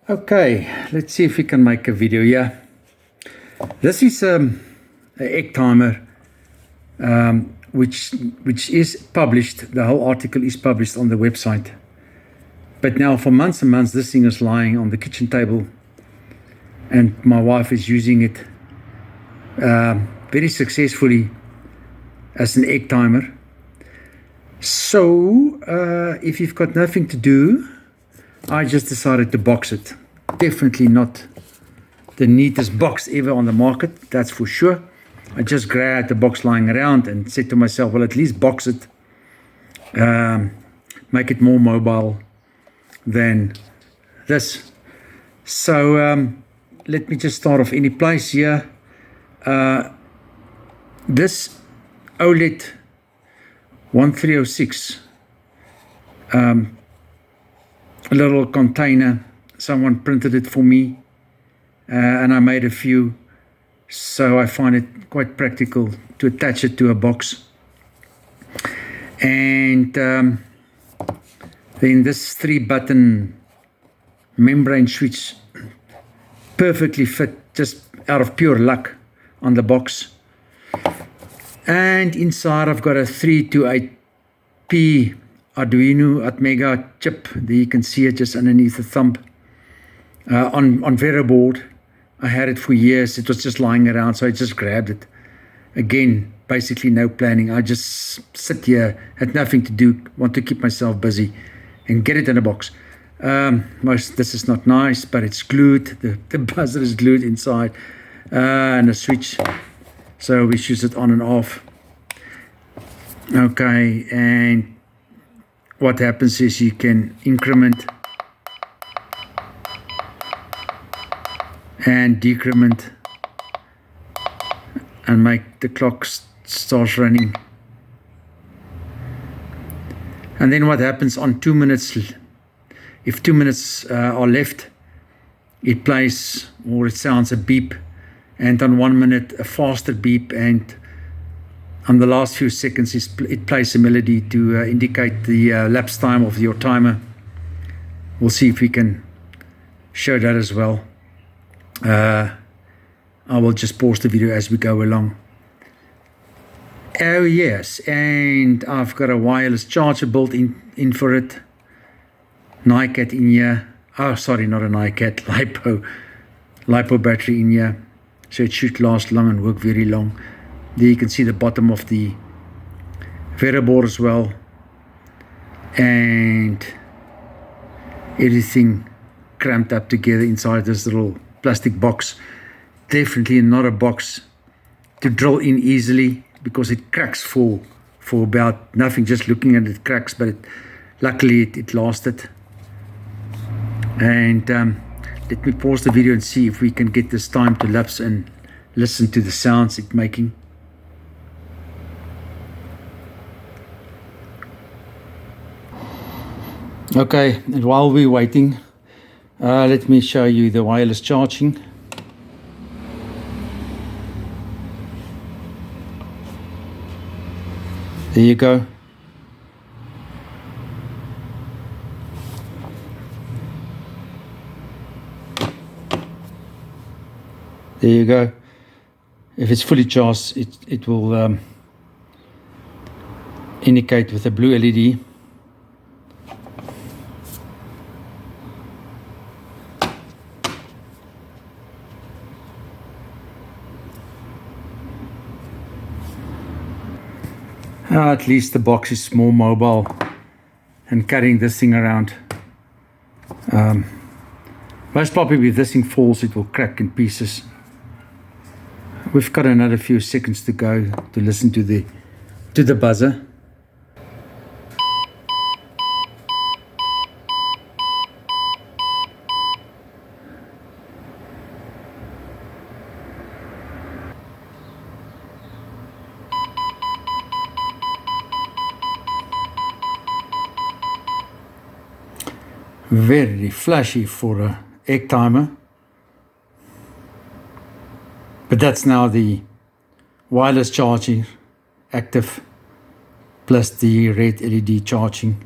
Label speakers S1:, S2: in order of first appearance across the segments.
S1: Okay, let's see if we can make a video here. This is an egg timer which is published. The whole article is published on the website. But now for months and months this thing is lying on the kitchen table and my wife is using it very successfully as an egg timer. So if you've got nothing to do, I just decided to box it. Definitely not the neatest box ever on the market, that's for sure. I just grabbed the box lying around and said to myself, well, at least box it, make it more mobile than this. So let me just start off any place here. This OLED 1306, a little container, someone printed it for me and I made a few, so I find it quite practical to attach it to a box. And then this 3-button membrane switch perfectly fit, just out of pure luck, on the box. And inside I've got a 328P Arduino Atmega chip. There you can see it just underneath the thumb. On Vero board, I had it for years. It was just lying around, so I just grabbed it. Again, basically no planning. I just sit here, had nothing to do, want to keep myself busy, and get it in a box. This is not nice, but it's glued. The buzzer is glued inside, and a switch. So we switch it on and off. Okay, and what happens is you can increment and decrement and make the clock start running. And then what happens on 2 minutes, if 2 minutes are left, it plays, or it sounds a beep, and on 1 minute a faster beep, and on the last few seconds it plays a melody to indicate the lapse time of your timer. We'll see if we can show that as well. I will just pause the video as we go along. Oh yes, and I've got a wireless charger built in for it. NiCad in here. Oh, sorry, not a NiCad, LiPo battery in here. So it should last long and work very long. There you can see the bottom of the Vero board as well. And everything cramped up together inside this little plastic box. Definitely not a box to drill in easily, because it cracks for about nothing. Just looking at it cracks, but luckily it lasted. And let me pause the video and see if we can get this time to lapse and listen to the sounds it's making. Okay, and while we're waiting, let me show you the wireless charging. There you go. There you go. If it's fully charged, it will indicate with a blue LED. At least the box is more mobile and carrying this thing around. Most probably if this thing falls, it will crack in pieces. We've got another few seconds to go to listen to the buzzer. Very flashy for an egg timer. But that's now the wireless charging active plus the red LED charging.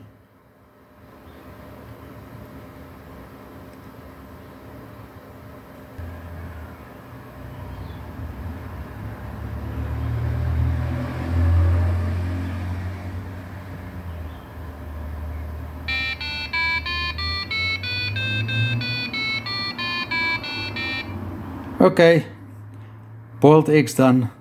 S1: Okay, boiled eggs done.